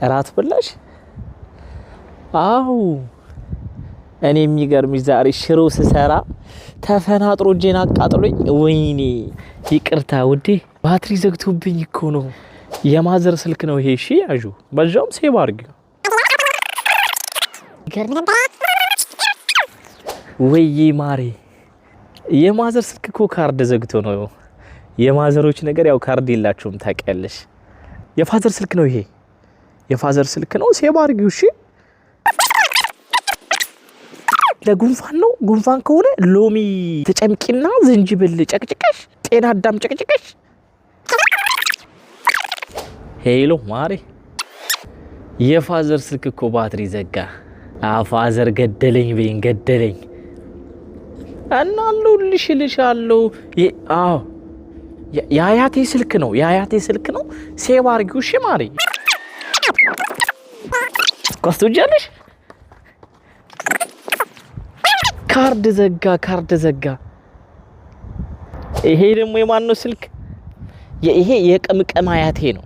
እራት በላሽ? አው እኔ የሚገርምሽ ዛሬ ሽሮ ስሰራ ተፈናጥሮ እጄን አቃጥሎኝ ወይኔ ይቅርታ ውዴ ባትሪ ዘግቶብኝ እኮ ነው የማዘር ስልክ ነው ይሄ እሺ ያዡ በዛውም ሴቭ አድርጊ ወይ ማሪ የማዘር ስልክ እኮ ካርድ ዘግቶ ነው የማዘሮች ነገር ያው ካርድ የላቸውም ታውቂያለሽ የፋዘር ስልክ ነው ይሄ የፋዘር ስልክ ነው ሴቭ አድርጊው እሺ ለጉንፋን ነው ጉንፋን ከሆነ ሎሚ ተጨምቂና ዝንጅብል ጨቅጭቀሽ ጤና አዳም ጨቅጭቀሽ ሄሎ ማሪ የፋዘር ስልክ እኮ ባትሪ ዘጋ ፋዘር ገደለኝ በይን ገደለኝ እናሉ ልሽልሻለሁ አዎ ያያቴ ስልክ ነው ሴቭ አድርጊው እሺ ማሪ ኮስቱጃለሽ ካርድ ዘጋ ይሄ ደግሞ የማን ነው ስልክ ይሄ የቀምቀም አያቴ ነው